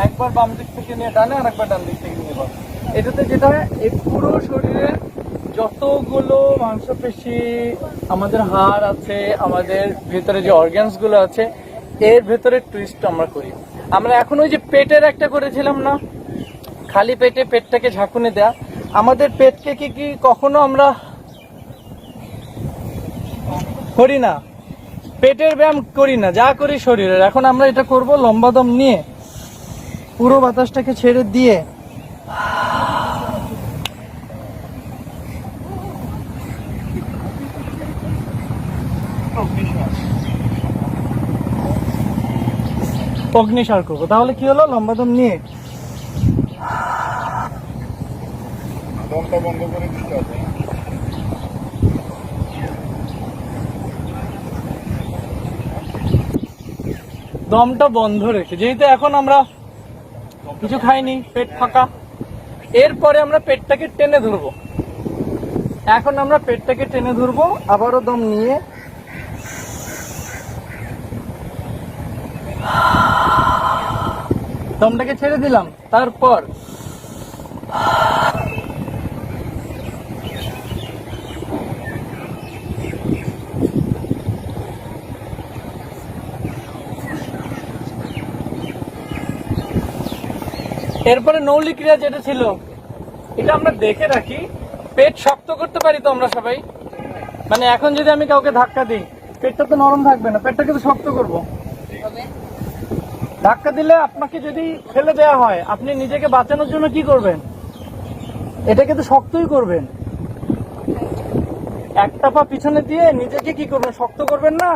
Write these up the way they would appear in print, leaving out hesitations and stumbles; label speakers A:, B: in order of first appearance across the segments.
A: একবার বাম দিক থেকে নিয়ে ডানে আর একবার ডান দিক থেকে নিয়ে বাম। এটাতে যেটা হয়, এই পুরো শরীরে যতগুলো মাংসপেশি, আমাদের হাড় আছে, আমাদের ভেতরে যে অর্গানস গুলো আছে, এর ভেতরে টুইস্ট আমরা করি। আমরা এখন ওই যে পেটের একটা করেছিলাম না, খালি পেটে পেটটাকে ঝাঁকুনি দেয়া, আমাদের পেটকে কি কখনো আমরা করি না, পেটের ব্যায়াম করি না, যা করি শরীরের। এখন আমরা এটা করব লম্বা দম নিয়ে, পুরো বাতাসটাকে ছেড়ে দিয়ে অগ্নিশ্বাস করবো। তাহলে কি হলো, লম্বা দম নিয়ে
B: দমটা বন্ধ করে দিতে হবে।
A: দমটা বন্ধ রেখে, যেহেতু এখন আমরা কিছু খাইনি, পেট ফাঁকা, এরপরে আমরা পেটটাকে টেনে ধরবো। এখন আমরা পেটটাকে টেনে ধরবো, আবারও দম নিয়ে দমটাকে ছেড়ে দিলাম। তারপর এরপরে নৌলি ক্রিয়া যেটা ছিল, এটা আমরা দেখে রাখি। পেট শক্ত করতে পারি তো আমরা সবাই, মানে এখন যদি আমি কাউকে ধাক্কা দিই, পেটটা তো নরম থাকবে না, পেটটাকে তো শক্ত করব। ধাক্কা দিলে আপনাকে যদি ফেলে দেওয়া হয়, আপনি নিজেকে বাঁচানোর জন্য কি করবেন? এটাকে তো শক্তই করবেন। একটা পা পিছনে দিয়ে নিজেকে কি করবেন? শক্ত করবেন না,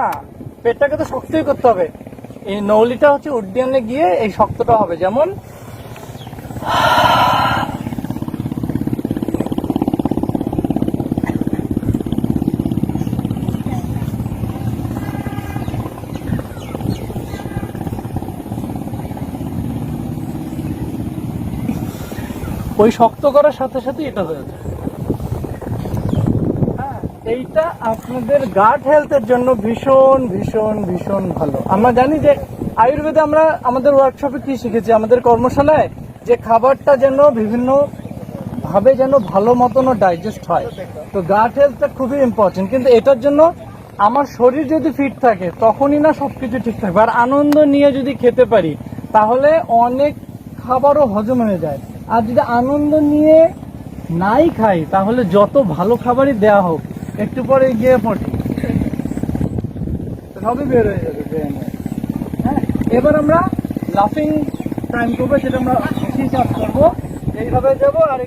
A: পেটটাকে তো শক্তই করতে হবে। এই নৌলিটা হচ্ছে উড্ডয়নে গিয়ে এই শক্তটা হবে। যেমন ওই শক্ত করার সাথে সাথে এটা হয়ে যায়। হ্যাঁ, এইটা আপনাদের গাট হেলথের জন্য ভীষণ ভীষণ ভীষণ ভালো। আমরা জানি যে আয়ুর্বেদে আমরা আমাদের ওয়ার্কশপে কি শিখেছি, আমাদের কর্মশালায়, যে খাবারটা যেন বিভিন্ন ভাবে যেন ভালো মতন ডাইজেস্ট হয়। তো গাট হেলথটা খুবই ইম্পর্টেন্ট। কিন্তু এটার জন্য আমার শরীর যদি ফিট থাকে, তখনই না সবকিছু ঠিক থাকবে। আর আনন্দ নিয়ে যদি খেতে পারি, তাহলে অনেক খাবারও হজম হয়ে যায়। আর যদি আনন্দ নিয়ে নাই খাই, তাহলে যত ভালো খাবারই দেয়া হোক, একটু পরে গিয়ে পড়ি সবই বের হয়ে যাবে ব্রেনে। হ্যাঁ, এবার আমরা লাফিং টাইম করবো, সেটা আমরা বেশি চাপ করবো। এইভাবে যাবো আর